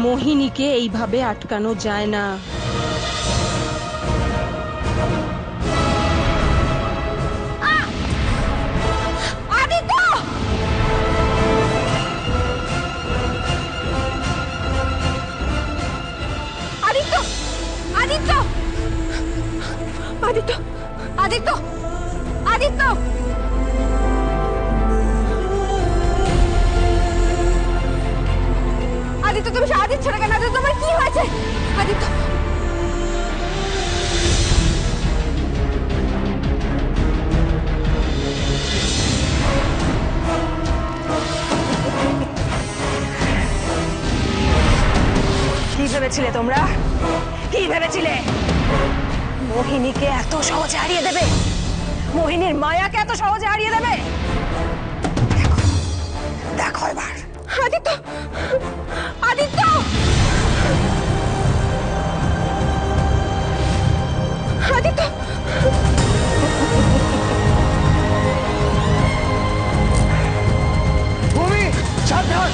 মোহিনীকে এইভাবে আটকানো যায় না। আদিত্য, আদিত্য, আদিত্য, আদিত্য, তুমি সাড়া দিচ্ছ না কেন? আদিত্য, তোমার কি হয়েছে? আদিত্য, কি ভেবেছিলে তোমরা? কি ভেবেছিলে মোহিনীকে এত সহজে হারিয়ে দেবে? মোহিনীর মায়াকে এত সহজে হারিয়ে দেবে? দেখো এবার। আদিত্য, আদিত্য, আদিত্য, ভূমি সাবধান।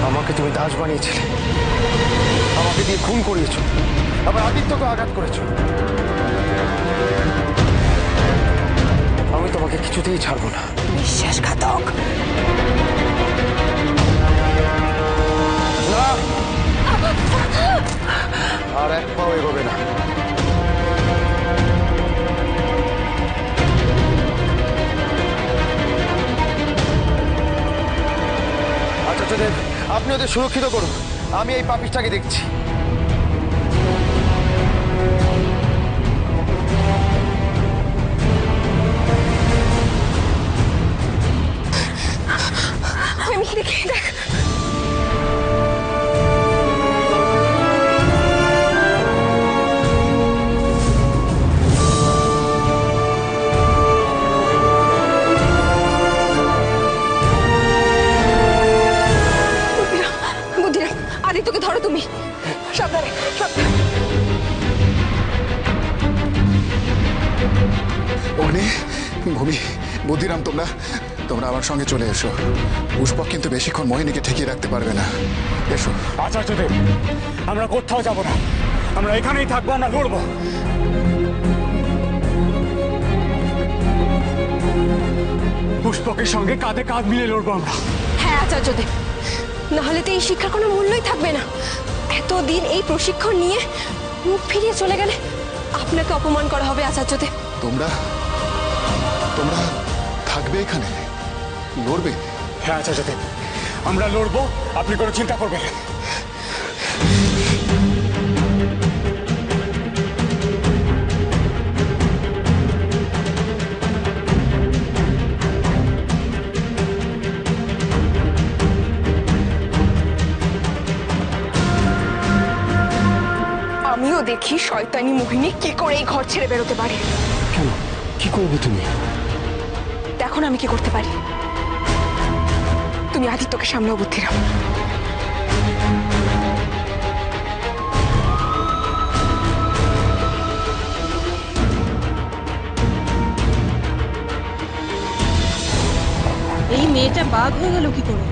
আমাকে তুমি দাস বানিয়েছিলে, আমাকে দিয়ে খুন করিয়েছো, আবার আদিত্যকে আঘাত করেছো। আমি তোমাকে কিছুতেই ছাড়বো না। বিশ্বাসঘাতক। না, আর এক পাও এগোবে না। আচার্যদেব, আপনি ওদের সুরক্ষিত করুন, আমি এই পাপিষ্টাকে দেখছি। আমি দেখি, দেখ। আদিত্যকে ধরো তুমি, সাবধানে, সাবধানে। ভূমি, বুদ্ধিরাম, তোমরা আমার সঙ্গে চলে এসো। পুষ্পক কিন্তু বেশিক্ষণ মোহিনীকে ঠেকিয়ে রাখতে পারবে না। এসো। আচার্যদেব, আমরা কোথাও যাব না, আমরা এখানেই থাকবো, আমরা লড়বো। পুষ্পকের সঙ্গে কাঁধে কাঁধ মিলে লড়বো আমরা। হ্যাঁ আচার্যদেব, নাহলে তো এই শিক্ষার কোনো মূল্যই থাকবে না। এতদিন এই প্রশিক্ষণ নিয়ে মুখ ফিরিয়ে চলে গেলে আপনাকে অপমান করা হবে আচার্যদেব। তোমরা থাকবে এখানে, লড়বে? হ্যাঁ আচার্যদেব, আমরা লড়বো, আপনি কোনো চিন্তা করবেন না। আমিও দেখি শয়তানি মোহিনী কি করে এই ঘর ছেড়ে বেরোতে পারে। কেন, কি করবে তুমি? দেখো না আমি কি করতে পারি। তুমি আদিত্যকে সামলাও বুদ্ধিরাম। এই মেয়েটা বাঘ হয়ে গেল কি করে?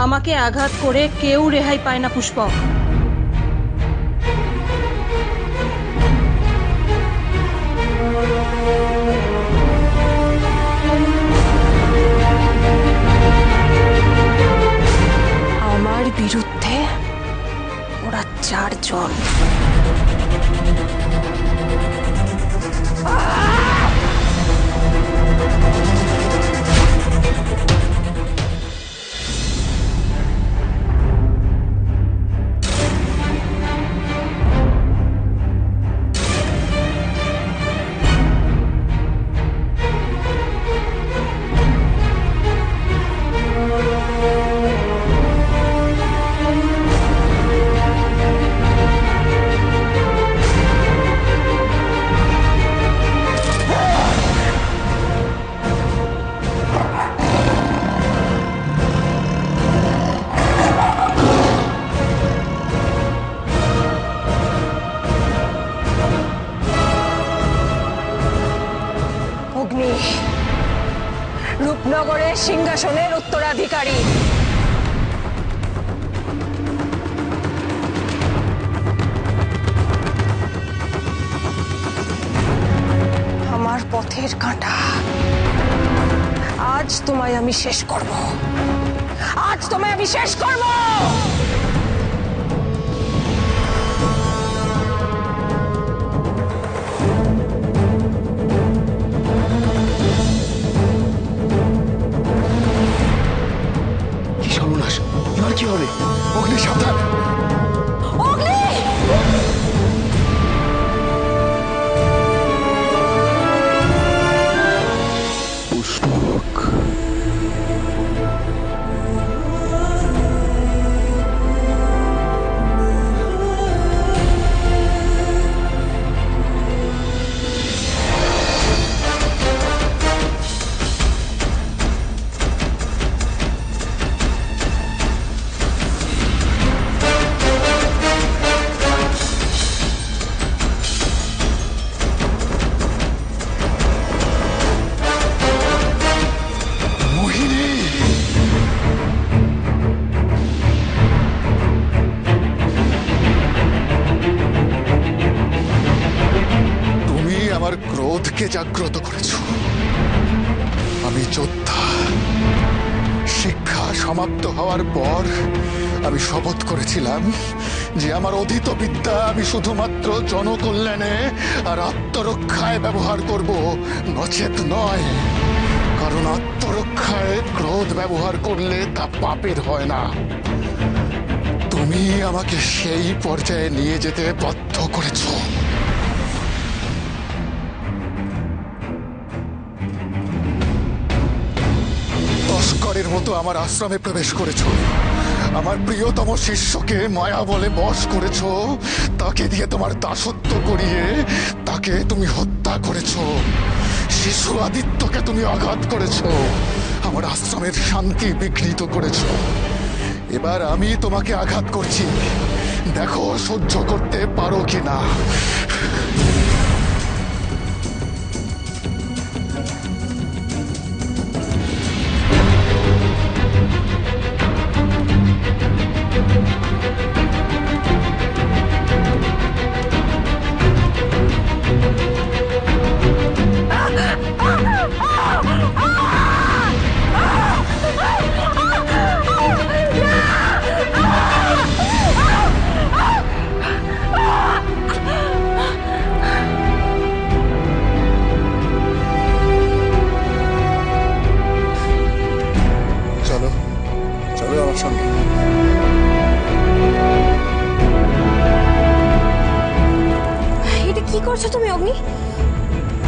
আমাকে আঘাত করে কেউ রেহাই পায় না পুষ্পক। আমার বিরুদ্ধে ওরা 4 জন। নগরের সিংহাসনের উত্তরাধিকারী। আমার পথের কাঁটা, আজ তোমায় আমি শেষ করব। আজ তোমায় আমি শেষ করব। কি সর্বনাশ, এবার কি হবে? অগ্নি, সাবধান! অগ্নি! পুষ্পক, মোহিনী! তুমি আমার ক্রোধকে জাগ্রত করেছো। আমি যোদ্ধা। শিক্ষা সমাপ্ত হওয়ার পর আমি শপথ করেছিলাম যে আমার অধীত বিদ্যা আমি শুধুমাত্র জনকল্যাণে আর আত্মরক্ষায় ব্যবহার করব, নচেত নয়। কারণ আত্মরক্ষায় ক্রোধ ব্যবহার করলে তা পাপের হয় না। তুমি আমাকে সেই পর্যায়ে নিয়ে যেতে বাধ্য করেছো। তস্করের মতো আমার আশ্রমে প্রবেশ করেছো। আমার প্রিয়তম শিষ্যকে মায়া বলে বশ করেছো। তাকে দিয়ে তোমার দাসত্ব করিয়ে তাকে তুমি হত্যা করেছো। শিশু আদিত্যকে তুমি আঘাত করেছো। আমার আশ্রমের শান্তি বিঘ্নিত করেছো। এবার আমি তোমাকে আঘাত করছি, দেখো সহ্য করতে পারো কিনা। চলো, চলো আমার সঙ্গে। এটা কি করছো তুমি অগ্নি?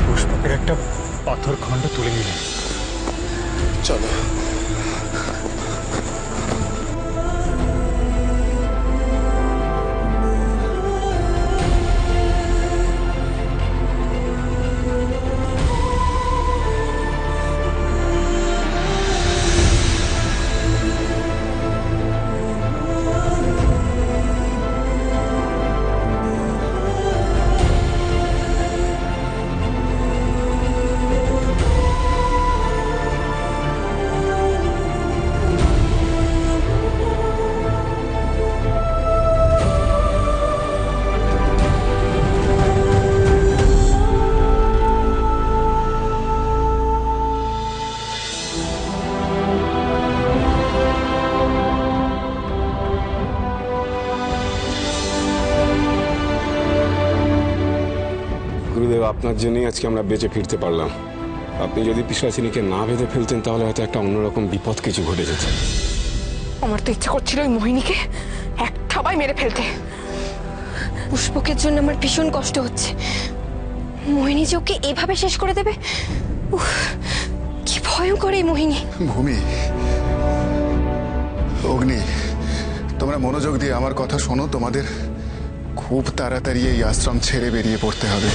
পুষ্পকের একটা পাথর খণ্ড তুলে নিলে। চলো। গুরুদেব, আপনার জন্যই আজকে আমরা বেঁচে ফিরতে পারলাম। আপনি যদি পিশাচিনীকে না বেঁধে ফেলতেন তাহলে হয়তো একটা অন্যরকম বিপদ কিছু ঘটে যেত। আমার তো ইচ্ছা করছিল ওই মোহিনীকে এক থাবায় মেরে ফেলতে। পুষ্পকের জন্য আমার ভীষণ কষ্ট হচ্ছে। মোহিনী যে ওকে এভাবে শেষ করে দেবে, উফ, কি ভয়ঙ্কর এই মোহিনী। ভূমি, অগ্নি, তোমরা মনোযোগ দিয়ে আমার কথা শোনো। তোমাদের খুব তাড়াতাড়ি এই আশ্রম ছেড়ে বেরিয়ে পড়তে হবে।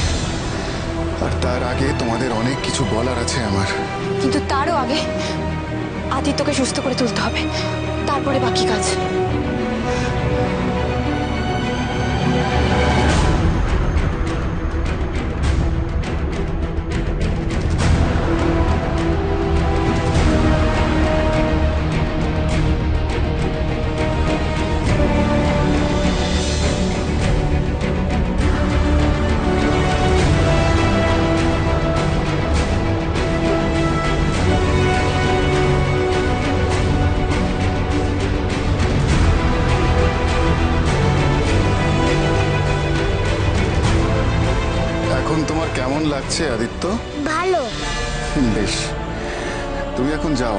আর তার আগে তোমাদের অনেক কিছু বলার আছে আমার। কিন্তু তারও আগে আদিত্যকে সুস্থ করে তুলতে হবে, তারপরে বাকি কাজ। কেমন লাগছে আদিত্য? ভালো। বেশ, তুমি এখন যাও,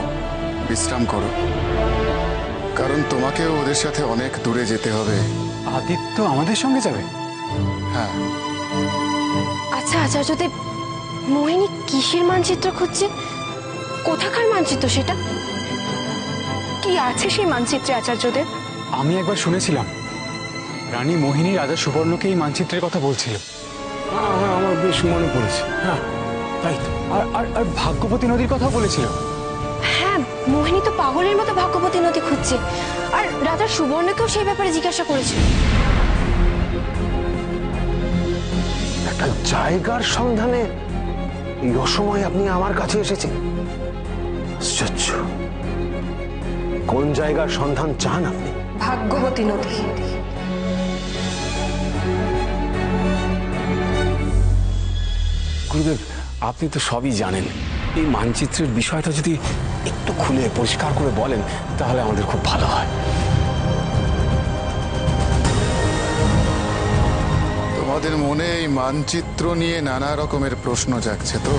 বিশ্রাম করো, কারণ তোমাকেও ওদের সাথে অনেক দূরে যেতে হবে। আদিত্য আমাদের সঙ্গে যাবে? হ্যাঁ, আচ্ছা আচার্যদেব, মোহিনী কিসের মানচিত্র খুঁজছে? কোথাকার মানচিত্র সেটা? কি আছে সেই মানচিত্রে আচার্যদেব? আমি একবার শুনেছিলাম রানী মোহিনী রাজা সুবর্ণকে এই মানচিত্রের কথা বলছিল। আমার বেশ মনে পড়েছে। হ্যাঁ, তাই তো। আর ভাগ্যবতী নদীর কথা বলেছিল। হ্যাঁ, মোহিনী তো পাগলের মতো ভাগ্যবতী নদী খুঁজছে, আর রাজা সুবর্ণকেও সেই ব্যাপারে জিজ্ঞাসা করেছিল। একটা জায়গার সন্ধানে এই অসময়ে আপনি আমার কাছে এসেছেন? আশ্চর্য। কোন জায়গার সন্ধান চান আপনি? ভাগ্যবতী নদী। গুরুদেব, আপনি তো সবই জানেন। এই মানচিত্রের বিষয়টা যদি একটু খুলে পরিষ্কার করে বলেন তাহলে আমাদের খুব ভালো হয়। তোমাদের মনে এই মানচিত্র নিয়ে নানা রকমের প্রশ্ন জাগছে তো?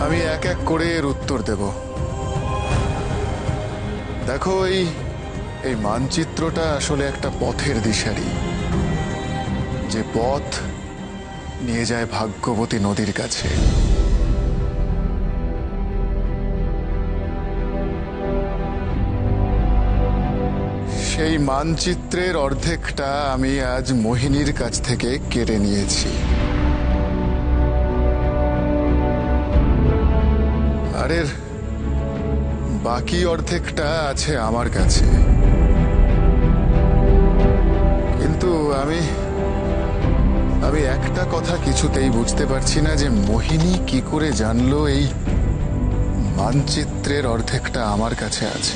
আমি এক এক করে এর উত্তর দেব। দেখো, এই মানচিত্রটা আসলে একটা পথের দিশারি, যে পথ নিয়ে যায় ভাগ্যবতী নদীর কাছে। সেই মানচিত্রের অর্ধেকটা আমি আজ মোহিনীর কাছ থেকে কেড়ে নিয়েছি, আর এর বাকি অর্ধেকটা আছে আমার কাছে। কিন্তু আমি একটা কথা কিছুতেই বুঝতে পারছি না, যে মোহিনী কি করে জানলো এই মানচিত্রের অর্ধেকটা আমার কাছে আছে।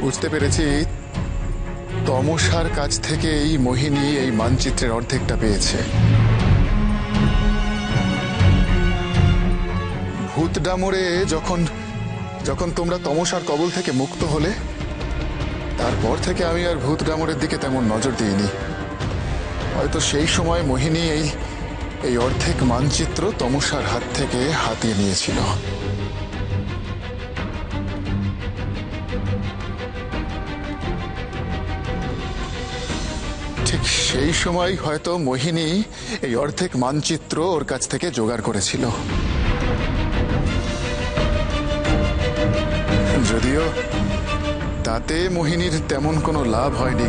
বুঝতে পেরেছি তমসার কাছ থেকে এই মোহিনী এই মানচিত্রের অর্ধেকটা পেয়েছে। ভূত ডামরে যখন তোমরা তমসার কবল থেকে মুক্ত হলে, তারপর থেকে আমি আর ভূত ডামরের দিকে তেমন নজর দিইনি। হয়তো সেই সময় মোহিনী এই অর্ধেক মানচিত্র তমসার হাত থেকে হাতিয়ে নিয়েছিল। ঠিক সেই সময় হয়তো মোহিনী এই অর্ধেক মানচিত্র ওর কাছ থেকে জোগাড় করেছিল। যদিও তাতে মোহিনীর তেমন কোনো লাভ হয়নি,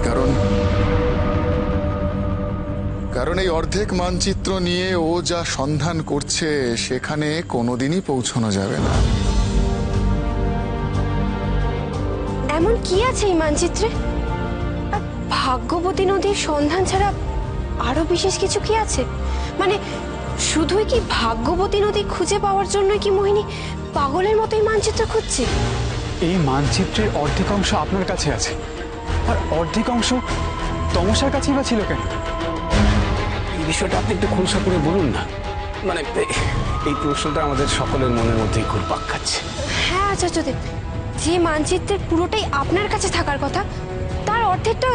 কারণ এই অর্ধেক মানচিত্র নিয়ে ও যা সন্ধান করছে সেখানে কোনোদিনই পৌঁছানো যাবে না। এমন কি আছে এই মানচিত্রে? আর ভাগ্যবতী নদীর সন্ধান ছাড়া আরো বিশেষ কিছু কি আছে? মানে শুধুই কি ভাগ্যবতী নদী খুঁজে পাওয়ার জন্যই কি মোহিনী পাগলের মতো এই মানচিত্র খুঁজছে? এই মানচিত্রের অর্ধেক অংশ আপনার কাছে আছে, আর অর্ধেক অংশ তমসার কাছেই বা ছিল কেন? এই বিষয়টা আপনি একটু খোলসা করে বলুন না। মানে এই প্রশ্নটা আমাদের সকলের মনের মধ্যেই ঘুরপাক খাচ্ছে। হ্যাঁ আচার্যদেব, যে মানচিত্রের পুরোটাই আপনার কাছে থাকার কথা, তার অর্ধেকটা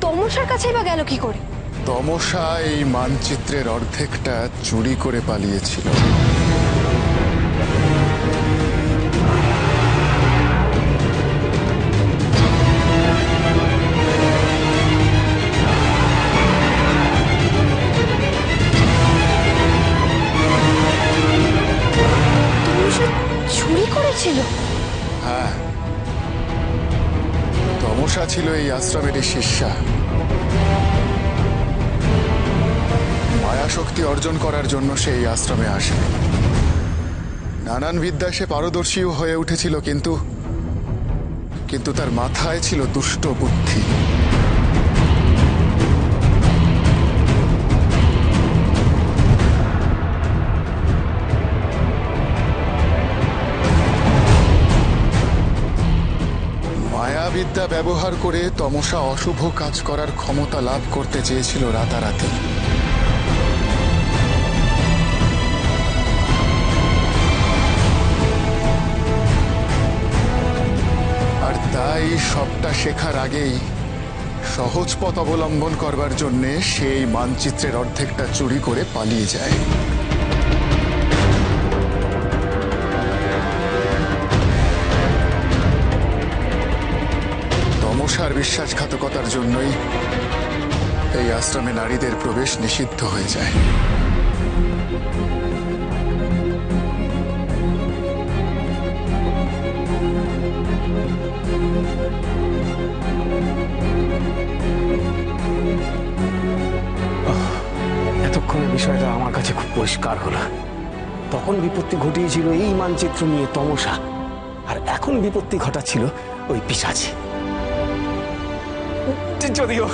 তমসার কাছেই বা গেল কি করে? তমসা এই মানচিত্রের অর্ধেকটা চুরি করে পালিয়েছিল। তমসা চুরি করেছিল? হ্যাঁ, তমসা ছিল এই আশ্রমেরই শিষ্যা। মায়া শক্তি অর্জন করার জন্য সে এই আশ্রমে আসে। নানান বিদ্যায় সে পারদর্শীও হয়ে উঠেছিল, কিন্তু তার মাথায় ছিল দুষ্ট বুদ্ধি। মহাবিদ্যা ব্যবহার করে তমসা অশুভ কাজ করার ক্ষমতা লাভ করতে চেয়েছিল রাতারাতি। আর তাই সবটা শেখার আগেই সহজ পথ অবলম্বন করবার জন্যে সেই মানচিত্রের অর্ধেকটা চুরি করে পালিয়ে যায়। তমসার বিশ্বাসঘাতকতার জন্যই এই আশ্রমে নারীদের প্রবেশ নিষিদ্ধ হয়ে যায়। এতক্ষণে বিষয়টা আমার কাছে খুব পরিষ্কার হলো। তখন বিপত্তি ঘটিয়েছিল এই মানচিত্র নিয়ে তমসা, আর এখন বিপত্তি ঘটাচ্ছিল ওই পিশাচি। যদিও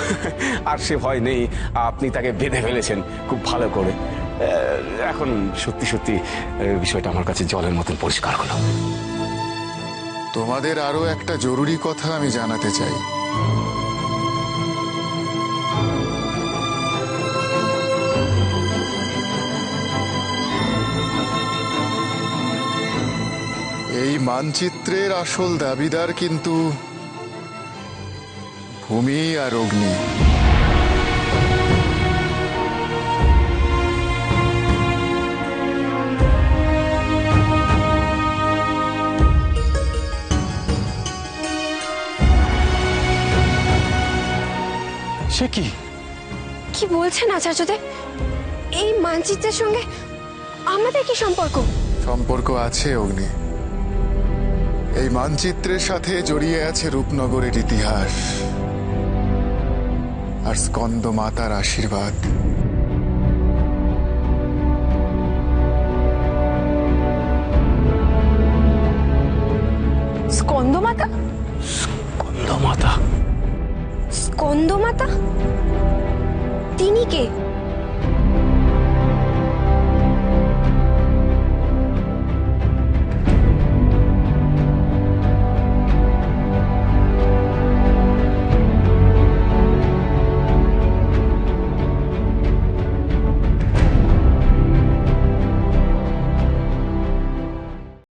আর সে ভয় নেই, আপনি তাকে বেঁধে ফেলেছেন খুব ভালো করে। এখন সত্যি সত্যি বিষয়টা আমার কাছে জলের মতন পরিষ্কার হলো। তোমাদের আরো একটা জরুরি কথা আমি জানাতে চাই। এই মানচিত্রের আসল দাবিদার কিন্তু ভূমি আর অগ্নি। সে কি? কি বলছেন আচার্যদেব? এই মানচিত্রের সঙ্গে আমাদের কি সম্পর্ক? সম্পর্ক আছে অগ্নি। এই মানচিত্রের সাথে জড়িয়ে আছে রূপনগরের ইতিহাস আর স্কন্দ মাতার আশীর্বাদ। স্কন্দমাতা? স্কন্দমাতা? স্কন্দমাতা তিনি কে?